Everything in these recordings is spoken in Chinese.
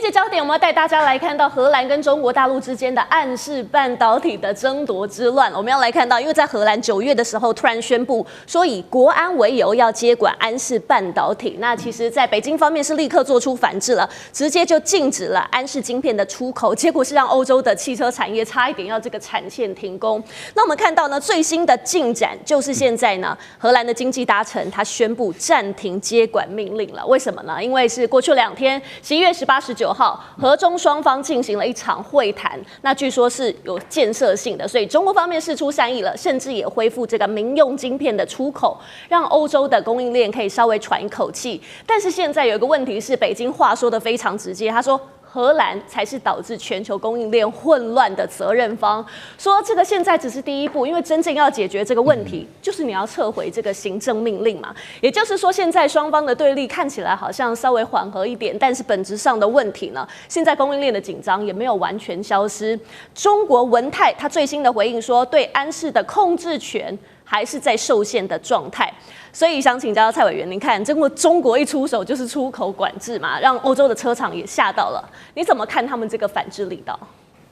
這節焦點，我們要帶大家來看到荷蘭跟中國大陸之間的安氏半導體的爭奪之亂。我們要來看到，因為在荷蘭9月的時候突然宣布說以國安為由要接管安氏半導體，那其實在北京方面是立刻做出反制了，直接就禁止了安氏晶片的出口，結果是讓歐洲的汽車產業差一點要這個產線停工。那我們看到呢，最新的進展就是現在呢，荷蘭的經濟大臣他宣布暫停接管命令了。為什麼呢？因為是過去2天，11月18、19號，荷中雙方進行了一場會談，那據說是有建設性的，所以中國方面釋出善意了，甚至也恢復這個民用晶片的出口，讓歐洲的供應鏈可以稍微喘一口氣。但是現在有一個問題是，北京話說得非常直接，他說荷蘭才是導致全球供應鏈混亂的責任方，說這個現在只是第一步，因為真正要解決這個問題，就是你要撤回這個行政命令嘛。也就是說，現在雙方的對立看起來好像稍微緩和一點，但是本質上的問題呢，現在供應鏈的緊張也沒有完全消失。中國文泰他最新的回應說，對安氏的控制權還是在受限的狀態。所以想請教蔡委員，您看，中國一出手就是出口管制嘛，讓歐洲的車廠也嚇到了。你怎麼看他們這個反制力道？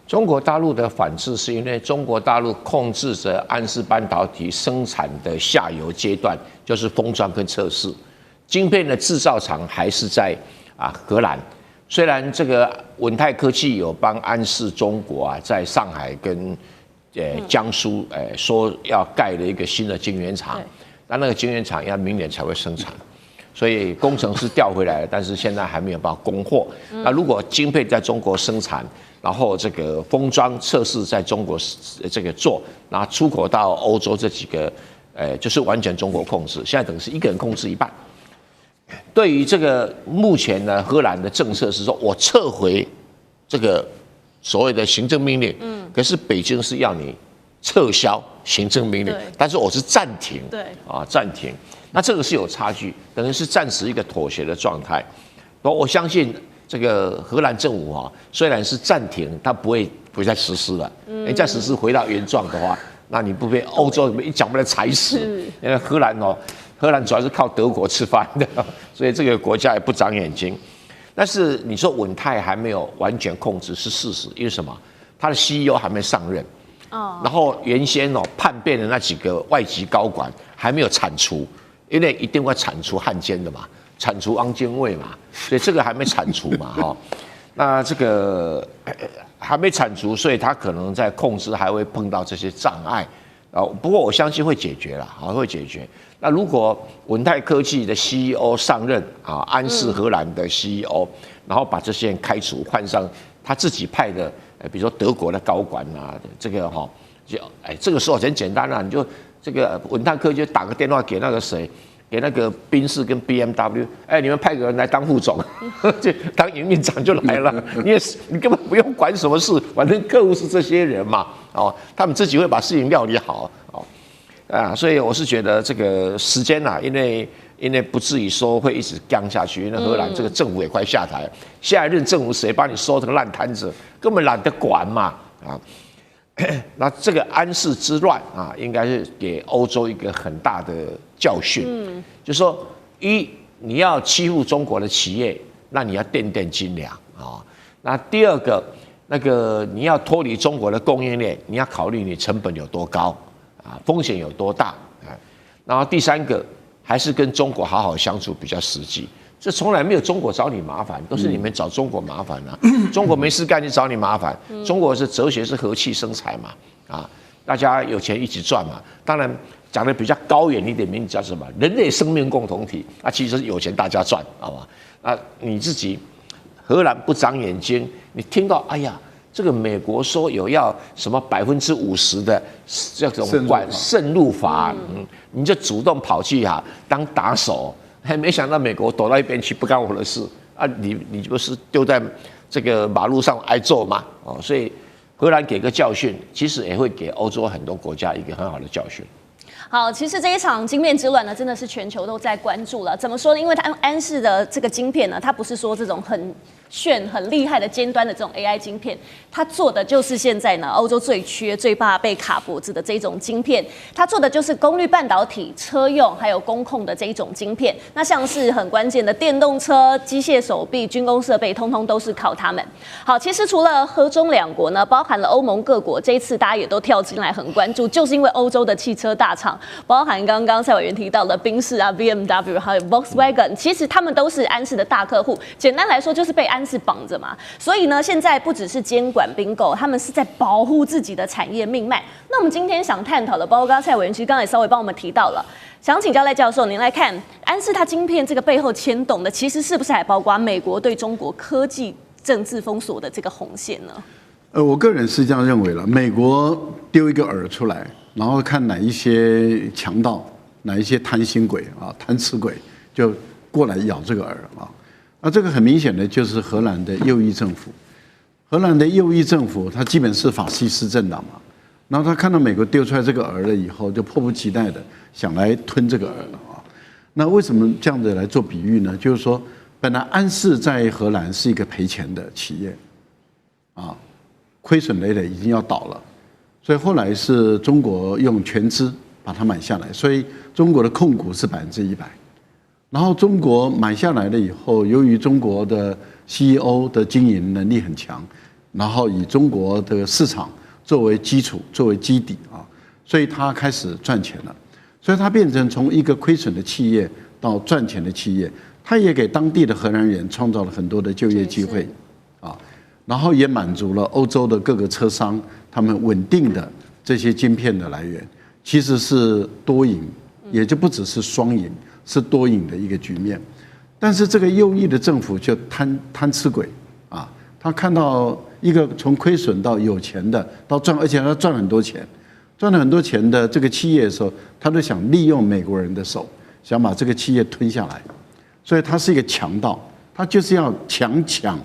中國大陸的反制是因為中國大陸控制着安氏半導體生產的下游階段，就是封裝跟測試，晶片的制造廠還是在荷蘭。雖然這個文泰科技有幫安氏中國在上海跟江蘇說要蓋了一個新的晶圓廠。那個晶圓廠要明年才會生產，所以工程師調回來了，但是現在還沒有辦法供貨。那如果晶片在中國生產，然後這個封裝測試在中國這個做，然後出口到歐洲這幾個，就是完全中國控制。現在等於是一個人控制一半。對於這個目前呢，荷蘭的政策是說我撤回這個所謂的行政命令，可是北京是要你撤銷行政命令，但是我是暫停，暫停。那這個是有差距，等於是暫時一個妥協的狀態。我相信這個荷蘭政府雖然是暫停，它不會再實施了。你再實施回到原狀的話，那你不被歐洲一腳把它踩死。因為荷蘭主要是靠德國吃飯的，所以這個國家也不長眼睛。但是你說文泰還沒有完全控制是事實，因為什麼？他的 CEO 還沒上任。然後原先叛變的那幾個外籍高管還沒有鏟除，因為一定會鏟除漢奸的嘛，鏟除汪精衛嘛，所以這個還沒鏟除嘛，那這個還沒鏟除，所以他可能在控制還會碰到這些障礙，不過我相信會解決了，會解決。那如果文泰科技的 CEO 上任安氏荷蘭的 CEO，然後把這些人開除，換上他自己派的。比如說德國的高管這個這個時候很簡單你就這個文泰科技就打個電話給那個誰，給那個賓士跟 BMW， 你們派個人來當副總，就當營運長就來了，你根本不用管什麼事，反正客戶是這些人嘛，他們自己會把事情料理好，所以我是覺得這個時間因為不至於說會一直僵下去，因為荷蘭這個政府也快下台了，下一任政府誰幫你收這個爛攤子，根本懶得管嘛那這個安氏之亂應該是給歐洲一個很大的教訓，就是說你要欺負中國的企業，那你要墊墊斤兩那第二個你要脫離中國的供應鏈，你要考慮你成本有多高風險有多大然後第三個。還是跟中國好好相處比較實際，這從來沒有中國找你麻煩，都是你們找中國麻煩中國沒事幹就找你麻煩。中國是哲學是和氣生財嘛，大家有錢一起賺嘛。當然講的比較高遠一點，名字叫什麼？人類生命共同體。其實有錢大家賺，好吧？你自己荷蘭不長眼睛，你聽到哎呀。這個美國說有要什麼50%的這種滲入法，你就主動跑去當打手，還沒想到美國躲到一邊去，不干我的事你不是丟在這個馬路上挨揍嗎？所以荷蘭給個教訓，其實也會給歐洲很多國家一個很好的教訓。好，其實這一場晶片之亂呢，真的是全球都在關注了。怎麼說呢？因為安氏的這個晶片呢，它不是說這種很炫很厲害的尖端的這種 AI 晶片，它做的就是現在呢歐洲最缺、最怕被卡脖子的這種晶片，它做的就是功率半導體、車用還有工控的這一種晶片。那像是很關鍵的電動車、機械手臂、軍工設備，通通都是靠他們。好，其實除了和中兩國呢，包含了歐盟各國，這一次大家也都跳進來很關注，就是因為歐洲的汽車大廠，包含剛剛蔡委員提到的賓士啊、BMW 還有 Volkswagen， 其實他們都是安氏的大客戶。簡單來說，就是被安氏綁着嘛。所以呢，現在不只是監管併購，他們是在保護自己的產業命脈。那我們今天想探討的，包括剛剛蔡委員其實剛才也稍微幫我們提到了，想請教賴教授，您來看安氏它晶片這個背後牽動的，其實是不是還包括美國對中國科技政治封鎖的這個紅線呢？我個人是這樣認為了，美國丟一個餌出來，然後看哪一些強盜、哪一些貪心鬼啊、貪吃鬼，就過來咬這個餌啊。那這個很明顯的就是荷蘭的右翼政府。荷蘭的右翼政府，它基本是法西斯政党嘛。然後他看到美國丟出來這個餌了以後，就迫不及待的想來吞這個餌了啊。那為什麼這樣子來做比喻呢？就是說，本來安氏在荷蘭是一個賠錢的企業，啊。虧損累累，已經要倒了，所以後來是中國用全資把它買下來，所以中國的控股是100%。然後中國買下來了以後，由於中國的 CEO 的經營能力很強，然後以中國的市場作為基礎、作為基底啊，所以它開始賺錢了。所以它變成從一個虧損的企業到賺錢的企業，它也給當地的荷蘭人創造了很多的就業機會啊。然後也滿足了歐洲的各個車商他們穩定的這些晶片的來源，其實是多贏，也就不只是雙贏，是多贏的一個局面。但是這個右翼的政府就貪吃鬼啊，他看到一個從虧損到有錢的到賺，而且他賺很多錢，賺了很多錢的這個企業的時候，他都想利用美國人的手，想把這個企業吞下來，所以他是一個強盜，他就是要強搶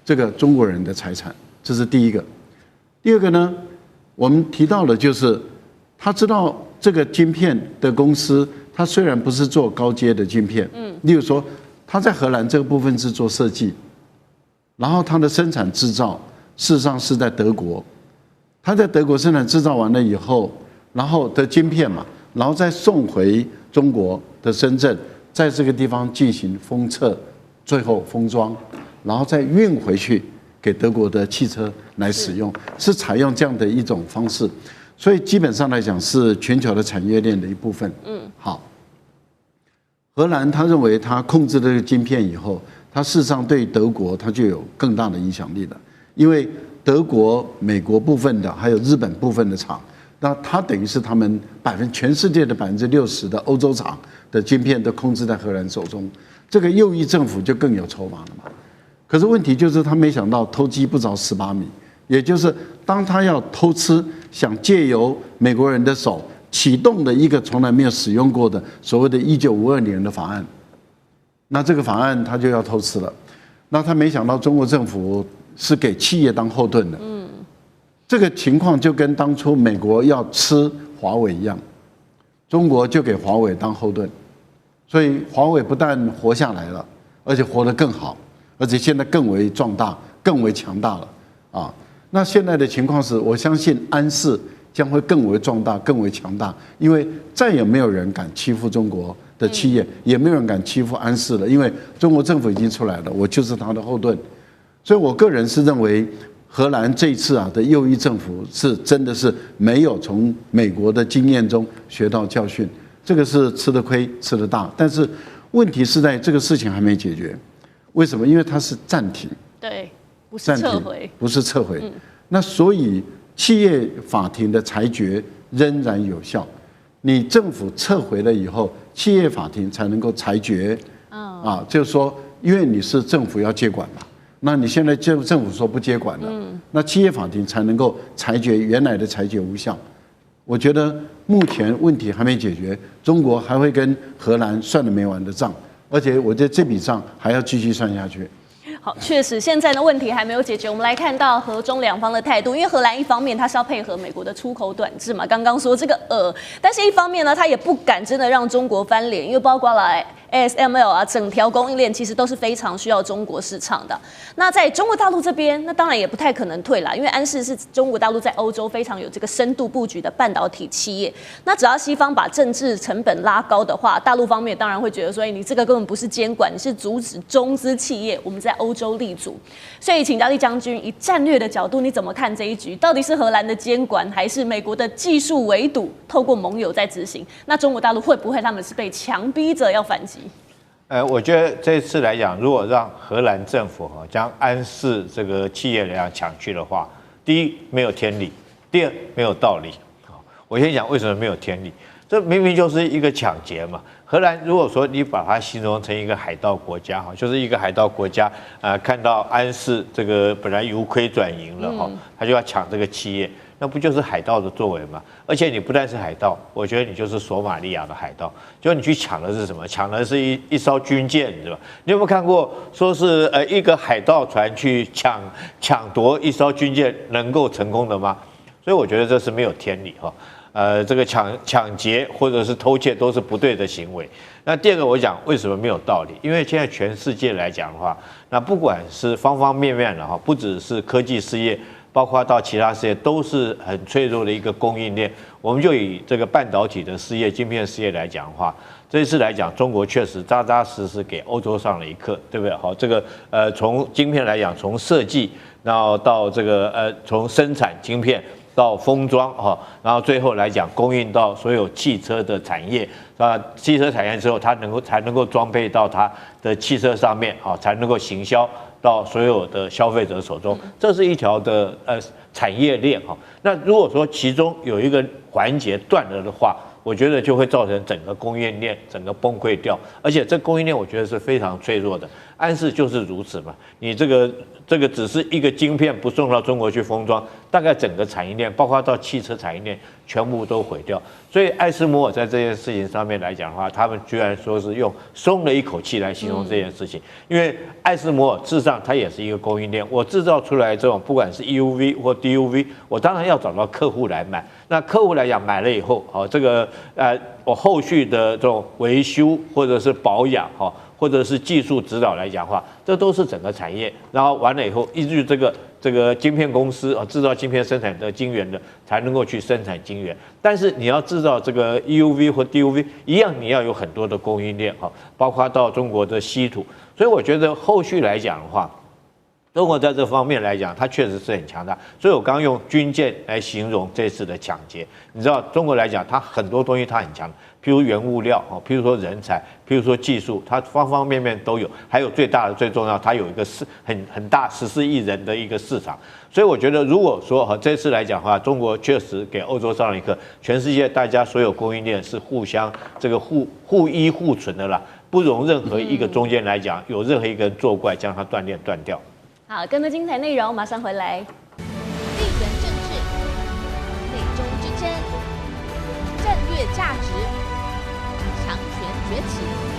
這個中國人的財產，這是第一個。第二個呢，我們提到的就是他知道這個晶片的公司，他雖然不是做高階的晶片，例如說他在荷蘭這個部分是做設計，然後他的生產製造事實上是在德國，他在德國生產製造完了以後，然後的晶片嘛，然後再送回中國的深圳，在這個地方進行封測，最後封裝。然後再運回去給德國的汽車來使用，是採用這樣的一種方式，所以基本上來講是全球的產業鏈的一部分。好，荷蘭他認為他控制了這個晶片以後，他事實上對德國他就有更大的影響力了，因為德國、美國部分的還有日本部分的廠，那他等於是他們全世界的60%的歐洲廠的晶片都控制在荷蘭手中，這個右翼政府就更有籌碼了嘛。可是問題就是他沒想到偷雞不着蝕把米，也就是當他要偷吃，想借由美國人的手啟動的一個從來沒有使用過的所謂的1952年的法案，那這個法案他就要偷吃了。那他沒想到中國政府是給企業當後盾的，這個情況就跟當初美國要吃華為一樣，中國就給華為當後盾，所以華為不但活下來了，而且活得更好。而且現在更為壯大、更為強大了啊！那現在的情況是，我相信安氏將會更為壯大、更為強大，因為再也沒有人敢欺負中國的企業，也沒有人敢欺負安氏了，因為中國政府已經出來了，我就是他的後盾。所以我個人是認為，荷蘭這一次的右翼政府是真的是沒有從美國的經驗中學到教訓，這個是吃的虧、吃的大。但是問題是在這個事情還沒解決。為什麼？因為它是暫停，對，不是撤回，不是撤回。那所以企業法庭的裁決仍然有效。你政府撤回了以後，企業法庭才能夠裁決。啊，就是說，因為你是政府要接管嘛，那你現在政府說不接管了，那企業法庭才能夠裁決原來的裁決無效。我覺得目前問題還沒解決，中國還會跟荷蘭算得沒完的賬。而且我覺得這筆賬還要繼續算下去。好，確實現在的問題還沒有解決。我們來看到荷中兩方的態度，因為荷蘭一方面它是要配合美國的出口短制嘛，剛剛說這個但是一方面呢，它也不敢真的讓中國翻臉，因為包括了 ASML 啊，整條供應鏈其實都是非常需要中國市場的。那在中國大陸這邊，那當然也不太可能退啦，因為安士是中國大陸在歐洲非常有這個深度布局的半導體企業。那只要西方把政治成本拉高的話，大陸方面當然會覺得說，你這個根本不是監管，你是阻止中資企業我們在歐洲立足。所以請教厲將軍，以戰略的角度，你怎麼看這一局？到底是荷蘭的監管，還是美國的技術圍堵，透過盟友在執行？那中國大陸會不會他們是被強逼着要反擊？我覺得這次來講，如果讓荷蘭政府將安士這個企業來講搶去的話，第一沒有天理，第二沒有道理。我先講為什麼沒有天理，這明明就是一個搶劫嘛。荷蘭如果說你把它形容成一個海盜國家就是一個海盜國家，看到安士這個本來由虧轉盈了他就要搶這個企業。那不就是海盜的作為嗎？而且你不但是海盜，我覺得你就是索馬利亞的海盜。就你去搶的是什麼？搶的是一艘軍艦，對吧？你有沒有看過說是一個海盜船去搶奪一艘軍艦能夠成功的嗎？所以我覺得這是沒有天理哈。這個搶劫或者是偷竊都是不對的行為。那第二個我講為什麼沒有道理？因為現在全世界來講的話，那不管是方方面面的哈，不只是科技事業。包括到其他事業都是很脆弱的一個供應鏈。我們就以這個半導體的事業、晶片事業來講的話，這一次來講，中國確實扎扎實實給歐洲上了一課，對不對？好，這個從晶片來講，從設計，然後到這個從生產晶片到封裝哈，然後最後來講供應到所有汽車的產業啊，汽車產業之後，它才能夠裝配到它的汽車上面啊，才能夠行銷到所有的消費者手中，這是一條的產業鏈哈。那如果說其中有一個環節斷了的話，我覺得就會造成整個供應鏈整個崩潰掉，而且這供應鏈我覺得是非常脆弱的。安士就是如此嘛，你這個只是一個晶片不送到中國去封裝，大概整個產業鏈，包括到汽車產業鏈，全部都毀掉。所以艾斯摩爾在這件事情上面來講的話，他們居然說是用鬆了一口氣來形容這件事情，因為艾斯摩爾事實上它也是一個供應鏈，我製造出來這種不管是 EUV 或 DUV， 我當然要找到客戶來買。那客戶來講買了以後，這個我後續的這種維修或者是保養或者是技術指導來講的話，這都是整個產業。然後完了以後，依據這個晶片公司製造晶片生產的晶圓的，才能夠去生產晶圓。但是你要製造這個 EUV 或 DUV 一樣，你要有很多的供應鏈包括到中國的稀土。所以我覺得後續來講的話，中國在這方面來講，它確實是很強大。所以我剛剛用軍艦來形容這次的搶劫。你知道中國來講，它很多東西它很強，譬如原物料譬如說人才，譬如說技術，它方方面面都有。還有最大的、最重要，它有一個很大14億人的一個市場。所以我覺得，如果說這次來講的話，中國確實給歐洲上了一課，全世界大家所有供應鏈是互相這個互依互存的啦，不容任何一個中間來講有任何一個人作怪將它斷掉。好，更多精彩內容馬上回來。地缘政治、美中之爭、戰略價值、強權崛起。